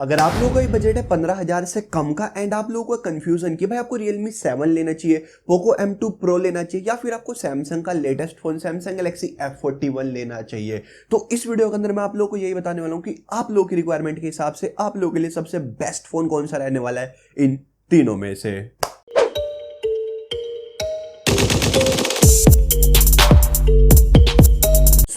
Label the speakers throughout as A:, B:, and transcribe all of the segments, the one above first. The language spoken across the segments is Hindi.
A: अगर आप लोगों का बजट है 15,000 से कम का एंड आप लोगों को कंफ्यूजन कि भाई आपको Realme 7 लेना चाहिए, Poco M2 Pro लेना चाहिए या फिर आपको सैमसंग का latest phone Samsung Galaxy F41 लेना चाहिए, तो इस वीडियो के अंदर मैं आप लोगों को यही बताने वाला हूं कि आप लोगों की रिक्वायरमेंट के हिसाब से आप लोगों के लिए सबसे बेस्ट फोन कौन सा रहने वाला है इन तीनों में से।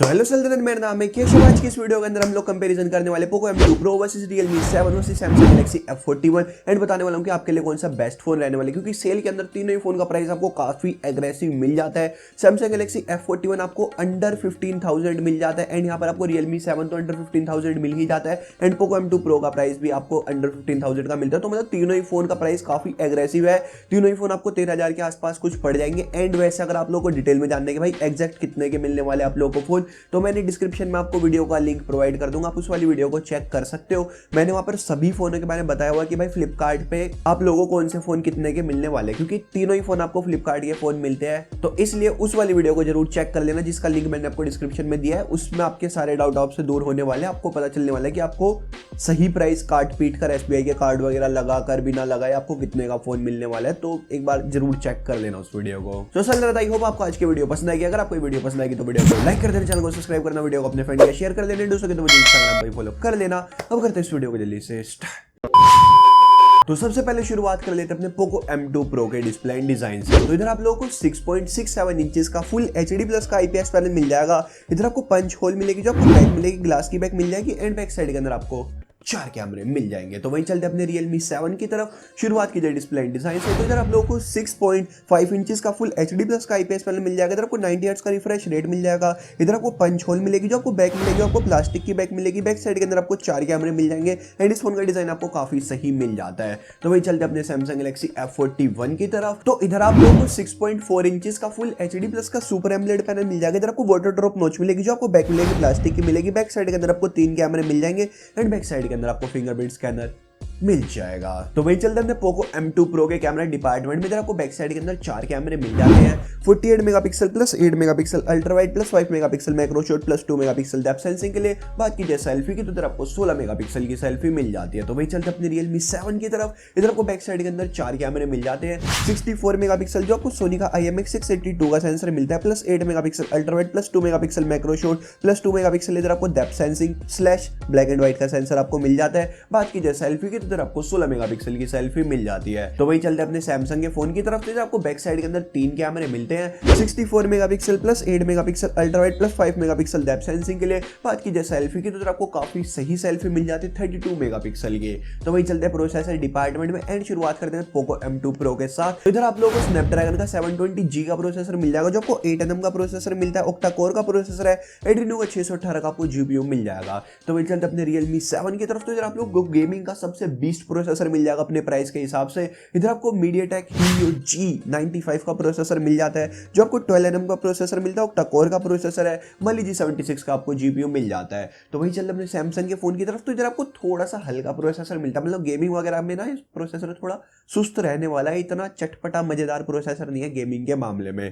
A: हेलो सल्दन, मेरा नाम है क़्येश। आज की इस वीडियो के अंदर हम लोग कंपैरिजन करने वाले Poco M2 Pro versus Realme 7 versus Samsung Galaxy F41 and बताने वाला हूं कि आपके लिए कौन सा बेस्ट फोन रहने वाला है, क्योंकि सेल के अंदर तीनों ही फोन का प्राइस आपको काफी एग्रेसिव मिल जाता है। Samsung Galaxy F41 आपको अंडर 15,000 मिल जाता है एंड यहाँ पर आपको Realme 7 तो अंडर 15,000 मिल ही जाता है एंड Poco M2 Pro का प्राइस भी आपको अंडर 15,000 का मिलता है। तो मतलब तीनों ही फोन का प्राइस काफी एग्रेसिव है, तीनों ही फोन आपको 13,000 के आसपास कुछ पड़ जाएंगे। एंड वैसे अगर आप लोगों को डिटेल में जानने के भाई एग्जैक्ट कितने के मिलने वाले आप लोगों को फोन, तो मैंने डिस्क्रिप्शन में आपको वीडियो का लिंक प्रोवाइड कर दूंगा, आप उस वाली वीडियो को चेक कर सकते हो। मैंने वहां पर सभी फोनों के बारे में बताया हुआ कि भाई फ्लिपकार्ट पे आप लोगों को कौन से फोन कितने के मिलने वाले, क्योंकि तीनों ही फोन आपको फ्लिपकार्ट के फोन मिलते हैं। तो इसलिए उस वाली वीडियो को जरूर चेक कर लेना, जिसका लिंक मैंने आपको डिस्क्रिप्शन में दिया है। उसमें आपके सारे डाउट आपसे दूर होने वाले, आपको पता चलने वाला है कि आपको सही प्राइस काट पीट कर SBI के कार्ड वगैरह लगाकर बिना लगाए आपको कितने का फोन मिलने वाला है। तो एक बार जरूर चेक कर लेना उस वीडियो को। तो सर आई होप आपको आज की वीडियो पसंद आएगी। अगर आपको वीडियो पसंद आएगी तो वीडियो को लाइक कर देना, चैनल को सब्सक्राइब करना, वीडियो को अपने फ्रेंड के शेयर कर लेना, दोस्तों के तो मुझे इंस्टाग्राम पर फॉलो कर लेना। अब करते हैं इस वीडियो को जल्दी से स्टार्ट। तो सबसे पहले शुरुआत कर लेते हैं अपने Poco M2 Pro के डिस्प्ले एंड डिजाइन से। तो इधर आप लोगों को 6.67 इंचेस का फुल HD प्लस का IPS पैनल मिल जाएगा। इधर आपको पंच होल मिलेगी, जो आपको बैक मिलेगी, ग्लास की बैक मिल जाएगी एंड बैक साइड के अंदर आपको 4 कैमरे मिल जाएंगे। तो वहीं चलते अपने Realme 7 की तरफ, शुरुआत की जाए डिस्प्ले एंड डिजाइन से। तो इधर आप लोगों को 6.5 इंचेस का फुल HD प्लस का IPS पैनल मिल जाएगा। इधर आपको 90 हर्ट्ज का रिफ्रेश रेट मिल जाएगा। इधर आपको पंच होल मिलेगी, जो आपको बैक मिलेगी, आपको प्लास्टिक की बैक मिलेगी, बैक साइड के अंदर आपको 4 कैमरे मिल जाएंगे एंड इस फोन का डिजाइन आपको काफी सही मिल जाता है। तो वहीं चलते अपने Samsung Galaxy F41 की तरफ। तो इधर आप लोगों को 6.4 इंचेस का फुल HD प्लस का सुपर एमोलेड पैनल मिल जाएगा। इधर आपको वाटर ड्रॉप नॉच मिलेगी, जो आपको बैक मिलेगी, प्लास्टिक की मिलेगी, बैक साइड के अंदर आपको 3 कैमरे मिल जाएंगे एंड बैक साइड के अंदर आपको फिंगरप्रिंट स्कैनर मिल जाएगा। तो वही चलते हैं Poco M2 Pro के कैमरा डिपार्टमेंट में। इधर आपको बैक साइड के अंदर 4 कैमरे मिल जाते हैं, 48 megapixel plus 8 megapixel ultra wide plus 5 megapixel macro shot plus 2 megapixel depth sensing के लिए। बात की जाए सेल्फी की तो इधर आपको 16 मेगापिक्सल की सेल्फी मिल जाती है। तो वही चलते अपने Realme 7 की तरफ। इधर आपको बैक साइड के अंदर 4 कैमरे मिल जाते हैं, 64 मेगापिक्सल जो आपको सोनी का IMX682 का सेंसर मिलता है, plus 8 megapixel ultra wide plus 2 megapixel macro shot plus 2 megapixel इधर आपको depth sensing slash black and white का सेंसर आपको मिल जाता है। बात की जाए सेल्फी की तो इधर आपको 16 मेगापिक्सल की सेल्फी मिल जाती है। तो वही चलते हैं अपने सैमसंग के फोन की तरफ। तो आपको बैक साइड के अंदर 3 कैमरे मिलते हैं, 64 megapixel plus 8 megapixel ultra wide plus 5 megapixel depth sensing के लिए। बात की जाए सेल्फी की तो आपको काफी सही सेल्फी मिल जाती है 32 मेगापिक्सल की। तो वही चलते हैं प्रोसेसर डिपार्टमेंट में एंड शुरुआत करते हैं Poco M2 Pro के साथ। तो इधर आप लोगों को स्नैपड्रैगन का 720G का प्रोसेसर मिल जाएगा, जो आपको 8nm का प्रोसेसर मिलता है, ऑक्टा कोर का प्रोसेसर है, Adreno का 618 का आपको GPU मिल जाएगा। तो वही चलते अपने Realme 7 की तरफ। तो इधर आप लोग गेमिंग का सबसे बेस्ट प्रोसेसर मिल जाएगा अपने प्राइस के हिसाब से। इधर आपको MediaTek Helio G95 का प्रोसेसर मिल जाता है, जो आपको 12nm का प्रोसेसर मिलता है, ऑक्टा कोर का प्रोसेसर है, Mali G76 का आपको GPU मिल जाता है। तो वही चल अपने सैमसंग के फोन की तरफ। तो इधर आपको थोड़ा सा हल्का प्रोसेसर मिलता है, मतलब गेमिंग वगैरह में ना प्रोसेसर थोड़ा सुस्त रहने वाला है, इतना चटपटा मजेदार प्रोसेसर नहीं है गेमिंग के मामले में।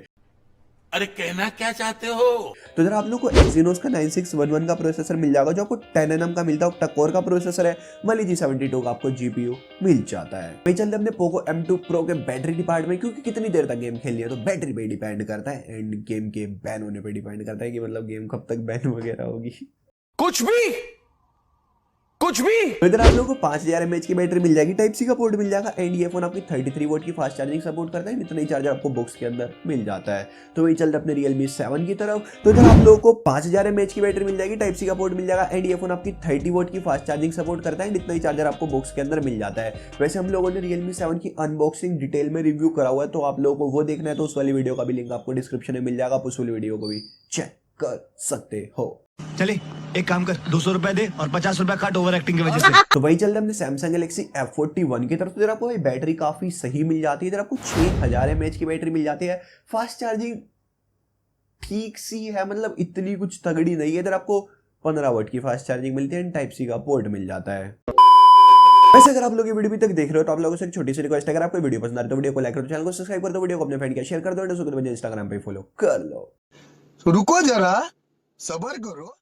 B: अरे कहना क्या चाहते हो?
A: तो इधर आप लोग को Exynos का 9611 का प्रोसेसर मिल जाएगा, जो आपको 10nm का मिलता है, ऑक्टा कोर का प्रोसेसर है, Mali G72 का आपको GPU मिल जाता है। वही चलते अपने Poco M2 Pro के बैटरी डिपार्टमेंट, क्योंकि कितनी देर तक गेम खेलनी है तो बैटरी पे डिपेंड करता है एंड गेम के बैन होने पे डिपेंड करता है कि मतलब गेम कब तक बैन वगैरह होगी।
B: कुछ भी
A: तो इधर आप लोगों को 5000 mAh की बैटरी मिल जाएगी, टाइप सी का पोर्ट मिल जाएगा एंड ये फोन आपकी 33 वोल्ट की फास्ट चार्जिंग सपोर्ट करता है। इतना ही चार्जर आपको बॉक्स के अंदर मिल जाता है। तो वही चलते अपने Realme 7 की तरफ। तो इधर आप लोगों को 5000 mAh की बैटरी मिल जाएगी, टाइप सी का पोर्ट मिल जाएगा एंड ये फोन आपकी 30 वोल्ट की फास्ट चार्जिंग सपोर्ट करता है। इतना ही चार्जर आपको बॉक्स के अंदर मिल जाता है। वैसे हम लोगों ने Realme 7 की अनबॉक्सिंग डिटेल में रिव्यू करा हुआ है, तो आप लोगों को वो देखना है तो उस वाली वीडियो का भी लिंक आपको डिस्क्रिप्शन में मिल जाएगा, आप उस वाली वीडियो को भी चेक कर सकते हो।
C: चले एक काम कर, 200 रुपए दे और 50 रुपए काट ओवर एक्टिंग की वजह से।
A: तो वही चलते हैं अपने Samsung Galaxy F41 की तरफ। तो इधर आपको बैटरी काफी सही मिल जाती है। इधर आपको 6000 mAh की बैटरी मिल जाती है, फास्ट चार्जिंग ठीक सी है, मतलब इतनी कुछ तगड़ी नहीं है। इधर आपको 15 वोल्ट की फास्ट चार्जिंग मिलती है एंड टाइप सी का पोर्ट मिल जाता है। वैसे अगर आप लोग ये वीडियो भी तक देख रहे हो तो आप लोगों से एक छोटी सी रिक्वेस्ट है, अगर आपको वीडियो पसंद आ रही है तो वीडियो को लाइक करो, चैनल को सब्सक्राइब कर दो, वीडियो को अपने फ्रेंड के शेयर कर दो, मुझे इंस्टाग्राम पे फॉलो कर लो।
C: रुको जरा, सबर करो।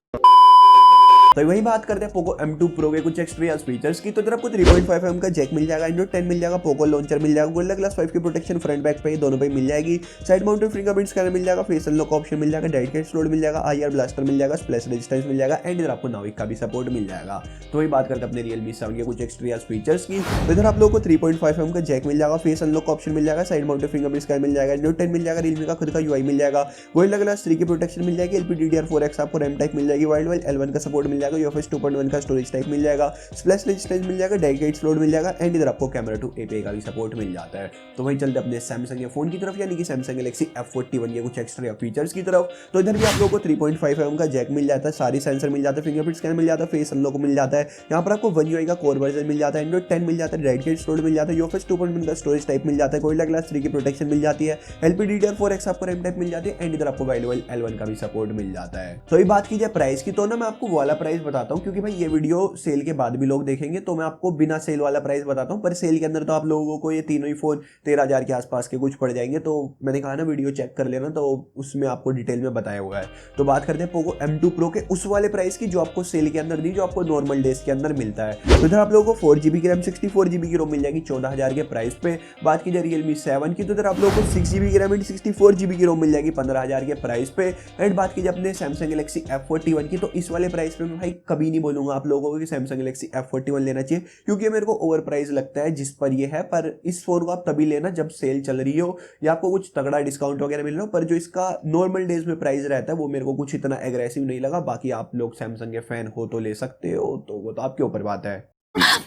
A: तो वही बात करते हैं पोको M2 Pro के कुछ एक्स्ट्रा फीचर्स की। तो इधर आपको 3.5mm का जैक मिल जाएगा, एंड्रॉइड 10 मिल जाएगा, पोको लॉन्चर मिल जाएगा, गोरिल्ला ग्लास 5 की प्रोटेक्शन फ्रंट बैक पे दोनों पे मिल जाएगी, साइड माउंटेड फिंगरप्रिंट स्कैनर मिल जाएगा, फेस अनलॉक ऑप्शन मिल जाएगा, डेडिकेटेड स्लोड मिल जाएगा, IR ब्लास्टर मिल जाएगा, स्प्लैश रेजिस्टेंस मिल जाएगा, एंड इधर आपको नाविक का भी सपोर्ट मिल जाएगा। तो वही बात करते हैं अपने Realme 7 के कुछ एक्स्ट्रा फीचर्स की। तो इधर आप लोगों को 3.5mm का जैक मिल जाएगा, फेस अनलॉक ऑप्शन मिल जाएगा, साइड माउंटेड फिंगरप्रिंट स्कैनर मिल जाएगा, एंड्रॉइड 10 मिल जाएगा, Realme का खुद का UI मिल जाएगा, गोरिल्ला ग्लास 3 की प्रोटेक्शन मिल जाएगी, LPDDR4X आपको रैम टाइप मिल जाएगी, वाइल्ड L1 का सपोर्ट मिल जाएगा, UFS 2.1 का स्टोरेज टाइप मिल जाएगा, स्प्लैश रेजिस्टेंस मिल जाएगा, डेडिकेटेड स्लोड मिल जाएगा, एंड इधर आपको कैमरा टू API का भी सपोर्ट मिल जाता है। तो वहीं चलते अपने सैमसंग के फोन की तरफ, यानी कि सैमसंग गैलेक्सी F41 के कुछ एक्स्ट्रा फीचर्स की तरफ। तो इधर भी आप लोगों को 3.5mm का जैक मिल जाता है, सारी सेंसर मिल जाता है, फिंगरप्रिंट स्कैनर मिल जाता है, फेस अनलॉक मिल जाता है, यहाँ पर आपको One UI का कोर वर्जन मिल जाता है, एंड्रॉइड 10 मिल जाता है, डेडिकेटेड स्लोड मिल जाता है, UFS 2.1 का स्टोरेज टाइप मिल जाता है, गोरिल्ला ग्लास 3 की प्रोटेक्शन मिल जाती है, LPDDR4X आपको रैम टाइप मिल जाती है, एंड इधर आपको वाइल्ड L1 का भी सपोर्ट मिल जाता है। तो ये बात की जाए प्राइस की, तो ना मैं आपको वाला प्राइस बताता हूँ, क्योंकि भाई ये वीडियो सेल के बाद भी लोग देखेंगे, तो मैं आपको बिना सेल वाला प्राइस बताता हूँ। पर सेल के अंदर तो आप लोगों को ये तीनों ही फोन 13,000 के आसपास के कुछ पड़ जाएंगे। तो मैंने कहा ना वीडियो चेक कर लेना, तो उसमें आपको डिटेल में बताया हुआ है। तो बात करते हैं पोको M2 Pro के उस वाले प्राइस की जो आपको सेल के अंदर दी, जो आपको नॉर्मल डेज के अंदर मिलता है। तो इधर आप लोगों को 4GB की रैम 64GB की रोम मिल जाएगी 14,000 के प्राइस पे। बात की जाए Realme 7 की, तो इधर आप लोगों को 6GB की रैम 64GB की रोम मिल जाएगी 15,000 के प्राइस पे। एंड बात की जाए अपने सैमसंग गैलेक्सी F41 की, तो इस वाले प्राइस पे मैं भाई कभी नहीं बोलूंगा आप लोगों को कि सैमसंग गैलेक्सी F41 लेना चाहिए, क्योंकि मेरे को ओवर प्राइस लगता है जिस पर ये है। पर इस फोन को आप तभी लेना जब सेल चल रही हो या आपको कुछ तगड़ा डिस्काउंट वगैरह मिल रहा हो। पर जो इसका नॉर्मल डेज में प्राइस रहता है वो मेरे को कुछ इतना एग्रेसिव नहीं लगा। बाकी आप लोग सैमसंग के फैन हो तो ले सकते हो, तो वो तो आपके ऊपर बात है।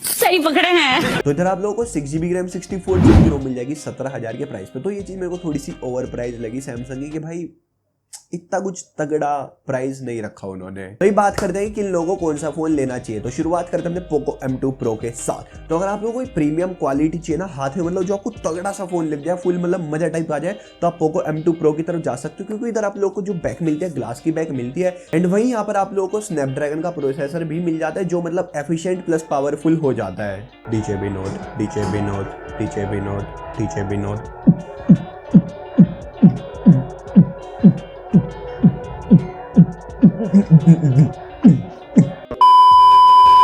D: सही पकड़े हैं।
A: तो इधर आप लोगों को 6GB की रैम 64GB की रोम मिल जाएगी 17,000 के प्राइस पे। तो ये चीज मेरे को थोड़ी सी ओवर प्राइस लगी सैमसंग की, कि भाई इतना कुछ तगड़ा प्राइस नहीं रखा उन्होंने। तो ये बात करते हैं कि किन लोगों को कौन सा फोन लेना चाहिए। तो शुरुआत करते हैं अपने पोको M2 Pro के साथ। तो अगर आप लोगों को प्रीमियम क्वालिटी चाहिए ना हाथ में, मतलब जो आपको तगड़ा सा फोन लग जाए, फुल मतलब मजा टाइप आ जाए, तो आप पोको M2 Pro की तरफ जा सकते हो, क्योंकि इधर आप लोगों को जो बैक मिलती है ग्लास की बैक मिलती है। एंड वहीं यहाँ पर आप लोगों को स्नैपड्रैगन का प्रोसेसर भी मिल जाता है, जो मतलब एफिशिएंट प्लस पावरफुल हो जाता है। डीजे विनोद।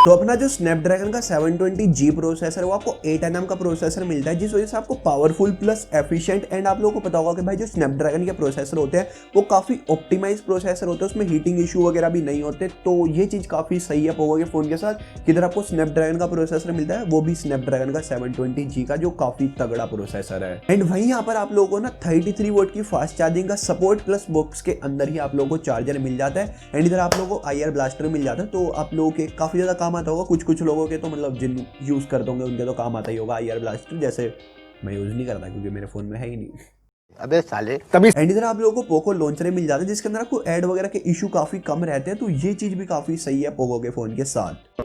A: तो अपना जो स्नैपड्रैगन का 720G प्रोसेसर, वो आपको 8nm का प्रोसेसर मिलता है, जिस वजह से आपको पावरफुल प्लस एफिशिएंट। एंड आप लोगों को पता होगा कि भाई जो स्नैपड्रैगन के प्रोसेसर होते हैं वो काफी ऑप्टिमाइज प्रोसेसर होते हैं, उसमें हीटिंग इशू वगैरह भी नहीं होते। तो ये चीज काफी सही है पोको के फोन के साथ, कि इधर आपको स्नैपड्रैगन का प्रोसेसर मिलता है, वो भी स्नैपड्रैगन का 720G का, जो काफी तगड़ा प्रोसेसर है। एंड वहीं यहाँ पर आप लोगों को ना 33 वोल्ट की फास्ट चार्जिंग का सपोर्ट, प्लस बॉक्स के अंदर ही आप लोगों को चार्जर मिल जाता है। एंड इधर आप लोगों को IR ब्लास्टर मिल जाता है, तो आप लोगों के काफी ज्यादा काम आता होगा। कुछ लोगों के तो मतलब जिन यूज करते होंगे उनके तो काम आता ही होगा IR ब्लास्टर, जैसे मैं यूज नहीं करता क्योंकि मेरे फोन में है ही नहीं।
C: अबे साले तभी।
A: एंड इधर आप लोगों को पोको लॉन्चर मिल जाते हैं, जिसके अंदर आपको ऐड वगैरह के इशू काफी कम रहते हैं। तो ये चीज भी काफी सही है पोको के फोन के साथ।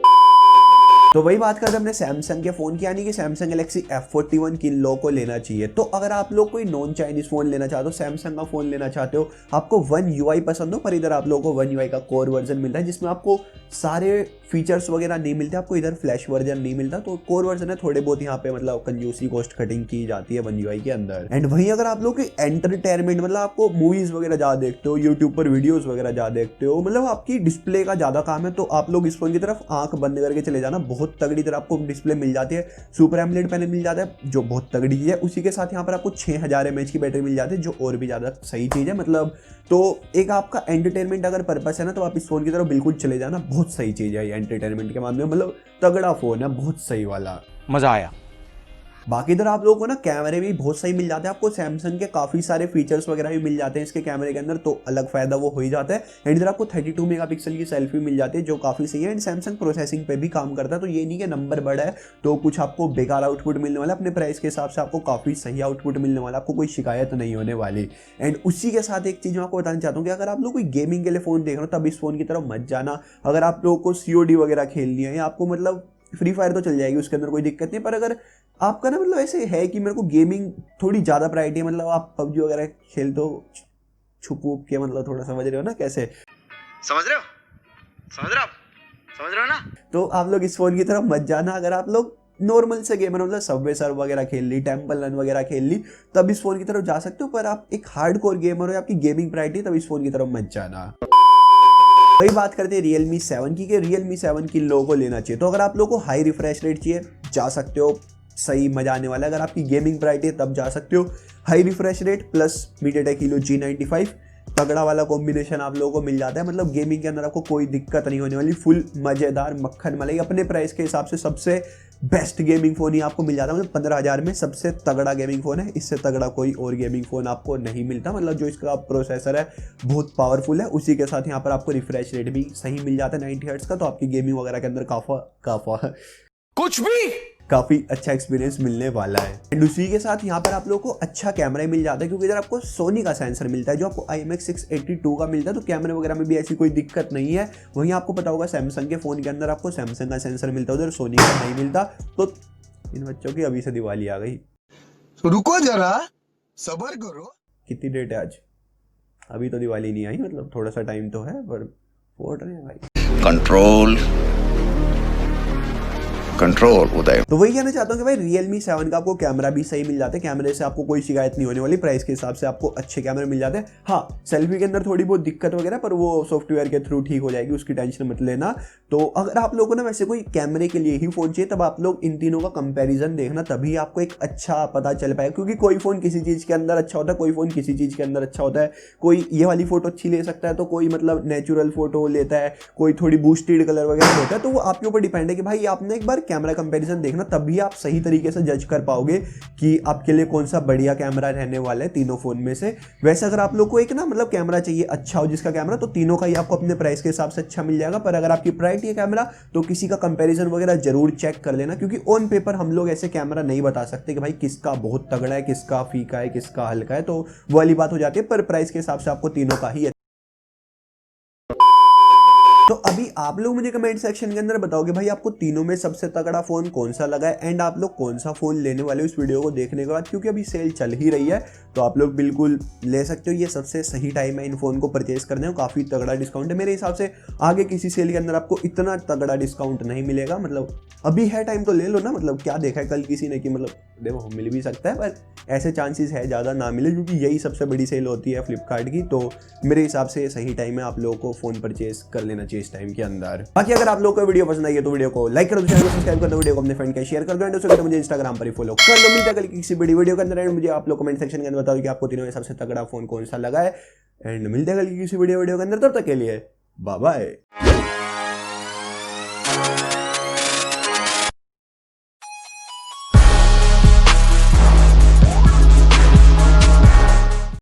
A: तो वही बात करते हैं अपने सैमसंग के फोन की, यानी कि सैमसंग गैलेक्सी F41 किन लोगों को लेना चाहिए। तो अगर आप लोग कोई नॉन चाइनीज फोन लेना चाहते हो, सैमसंग का फोन लेना चाहते हो, आपको One UI पसंद हो, पर इधर आप लोगों को One UI का कोर वर्जन मिलता है, जिसमें आपको सारे फीचर्स वगैरह नहीं मिलते, आपको इधर फ्लैश वर्जन नहीं मिलता। तो कोर वर्जन है, थोड़े बहुत यहाँ पे मतलब कंजूसी कॉस्ट कटिंग की जाती है One UI के अंदर। एंड वहीं अगर आप लोग एंटरटेनमेंट, मतलब आपको मूवीज वगैरह ज्यादा देखते हो, यूट्यूब पर वीडियोज वगैरह ज्यादा देखते हो, मतलब आपकी डिस्प्ले का ज्यादा काम है, तो आप लोग इस फोन की तरफ आंख बंद करके चले जाना। बहुत तगड़ी तरह आपको डिस्प्ले मिल जाती है, सुपर एमोलेड पैनल मिल जाता है, जो बहुत तगड़ी चीज है। उसी के साथ यहाँ पर आपको 6000 mAh की बैटरी मिल जाती है, जो और भी ज्यादा सही चीज है। मतलब तो एक आपका एंटरटेनमेंट अगर पर्पस है ना, तो आप इस फोन की तरफ बिल्कुल चले जाना। बहुत सही चीज है ये एंटरटेनमेंट के मामले में, मतलब तगड़ा फोन है, बहुत सही वाला,
C: मजा आया।
A: बाकी इधर आप लोगों को ना कैमरे भी बहुत सही मिल जाते हैं, आपको सैमसंग के काफी सारे फीचर्स वगैरह भी मिल जाते हैं इसके कैमरे के अंदर, तो अलग फायदा वो हो ही जाता है। एंड इधर आपको 32 मेगापिक्सल की सेल्फी मिल जाती है, जो काफी सही है। एंड सैमसंग प्रोसेसिंग पे भी काम करता है, तो ये नहीं कि नंबर बड़ा है तो कुछ आपको बेकार आउटपुट मिलने वाला, अपने प्राइस के हिसाब से आपको काफी सही आउटपुट मिलने वाला, आपको कोई शिकायत नहीं होने वाली। एंड उसी के साथ एक चीज मैं आपको बताना चाहता हूँ कि अगर आप लोग कोई गेमिंग के लिए फोन देख रहे हो, तब इस फोन की तरफ मत जाना। अगर आप लोगों को COD वगैरह खेलनी है, या आपको मतलब फ्री फायर तो चल जाएगी, उसके अंदर कोई दिक्कत नहीं, पर अगर आपका ना मतलब ऐसे है कि मेरे को गेमिंग थोड़ी ज़्यादा प्रायोरिटी है, मतलब आप PUBG वगैरह खेलते हो छुप के, मतलब थोड़ा समझ रहे हो ना कैसे,
C: समझ रहे हो ना।
A: तो आप लोग इस फोन की तरफ मत जाना। अगर आप लोग नॉर्मल से गेमर, मतलब सबवे सर्व वगैरह खेल ली, टेम्पल रन वगैरह खेल ली, तब इस फोन की तरफ जा सकते हो। पर आप एक हार्डकोर गेमर हो, आपकी गेमिंग प्रायोरिटी, तब इस फोन की तरफ मत जाना। वही बात करते हैं Realme 7 की, कि Realme 7 की लोगों को लेना चाहिए। तो अगर आप लोगों को हाई रिफ्रेश रेट चाहिए जा सकते हो, सही मजा आने वाला है। अगर आपकी गेमिंग प्रायोरिटी है तब जा सकते हो। High refresh rate plus MediaTek Helio G95 तगड़ा वाला कॉम्बिनेशन आप लोगों को मिल जाता है। मतलब गेमिंग के अंदर आपको कोई दिक्कत नहीं होने वाली, फुल मजेदार मक्खन मलाई। अपने प्राइस के हिसाब से सबसे बेस्ट गेमिंग फोन ही आपको मिल जाता है। मतलब 15,000 में सबसे तगड़ा गेमिंग फोन है, इससे तगड़ा कोई और गेमिंग फोन आपको नहीं मिलता। मतलब जो इसका प्रोसेसर है बहुत पावरफुल है, उसी के साथ यहाँ पर आपको रिफ्रेश रेट भी सही मिल जाता है 90 हर्ट्ज का। तो आपकी गेमिंग वगैरह के अंदर
B: कुछ भी
A: काफी अच्छा एक्सपीरियंस मिलने वाला है। एंड उसी के साथ यहाँ पर आप लोगों को अच्छा कैमरा मिल जाता है, क्योंकि इधर आपको सोनी का सेंसर मिलता है जो आपको IMX682 का मिलता है। तो कैमरे वगैरह में भी ऐसी कोई दिक्कत नहीं है। वहीं आपको पता होगा सैमसंग के फोन के अंदर आपको सैमसंग का सेंसर मिलता है, उधर सोनी का नहीं मिलता। तो इन बच्चों की अभी से दिवाली आ गई,
C: रुको जरा सब्र करो।
A: कितनी डेट है आज? अभी तो दिवाली नहीं आई, मतलब थोड़ा सा टाइम तो है, पर फोड़ रहे हैं भाई।
E: कंट्रोल उदय।
A: तो वही कहना चाहता हूँ कि भाई Realme 7 का आपको कैमरा भी सही मिल जाता है। कैमरे से आपको कोई शिकायत नहीं होने वाली, प्राइस के हिसाब से आपको अच्छे कैमरे मिल जाते हैं। हाँ, सेल्फी के अंदर थोड़ी बहुत दिक्कत वगैरह, पर वो सॉफ्टवेयर के थ्रू ठीक हो जाएगी, उसकी टेंशन मत लेना। तो अगर आप लोगों को ना वैसे कोई कैमरे के लिए ही फोन चाहिए, तब आप लोग इन तीनों का कंपेरिजन देखना, तभी आपको एक अच्छा पता चल पाएगा। क्योंकि कोई फोन किसी चीज के अंदर अच्छा होता है, कोई फोन किसी चीज के अंदर अच्छा होता है। कोई ये वाली फोटो अच्छी ले सकता है, तो कोई मतलब नेचुरल फोटो लेता है, कोई थोड़ी बूस्टेड कलर वगैरह लेता है। तो वो आपके ऊपर डिपेंड है कि भाई आपने एक बार कैमरा कंपेरिजन देखना, तभी आप सही तरीके से जज कर पाओगे कि आपके लिए कौन सा बढ़िया कैमरा रहने वाला है तीनों फोन में से। वैसे अगर आप लोग को एक ना मतलब कैमरा चाहिए अच्छा हो जिसका कैमरा, तो तीनों का ही आपको अपने प्राइस के हिसाब से अच्छा मिल जाएगा। पर अगर आपकी प्रायोरिटी है कैमरा, तो किसी का कंपैरिजन वगैरह जरूर चेक कर लेना, क्योंकि ऑन पेपर हम लोग ऐसे कैमरा नहीं बता सकते कि भाई किसका बहुत तगड़ा है, किसका फीका है, किसका हल्का है। तो वो वाली बात हो जाती है। पर प्राइस के हिसाब से आपको तीनों का ही। तो अभी आप लोग मुझे कमेंट सेक्शन के अंदर बताओगे भाई आपको तीनों में सबसे तगड़ा फोन कौन सा लगा है, एंड आप लोग कौन सा फोन लेने वाले हो इस वीडियो को देखने के बाद। क्योंकि अभी सेल चल ही रही है, तो आप लोग बिल्कुल ले सकते हो। ये सबसे सही टाइम है इन फोन को परचेज करने का, काफी तगड़ा डिस्काउंट है। मेरे हिसाब से आगे किसी सेल के अंदर आपको इतना तगड़ा डिस्काउंट नहीं मिलेगा। मतलब अभी है टाइम तो ले लो ना। मतलब क्या देखा है कल किसी ने कि मतलब देखो मिल भी सकता है, पर ऐसे चांसेस है ज़्यादा ना मिले, क्योंकि यही सबसे बड़ी सेल होती है फ्लिपकार्ट की। तो मेरे हिसाब से सही टाइम है, आप लोगों को फोन परचेज कर लेना चाहिए इस टाइम के अंदर। बाकी अगर आप लोगों को वीडियो पसंद आई है तो वीडियो को लाइक कर दो, चैनल को सब्सक्राइब कर दो, वीडियो को अपने फ्रेंड के शेयर कर दो, एंड उसके मुझे इंस्टाग्राम पर ही फॉलो कर दो। मिलता है कल किसी बड़ी वीडियो के अंदर, एंड मुझे आप लोग कमेंट सेक्शन के अंदर बताओ कि आपको तीनों में सबसे तगड़ा फोन कौन सा लगा है। एंड मिलते हैं कल किसी वीडियो के अंदर, तब तक के लिए बाय बाय।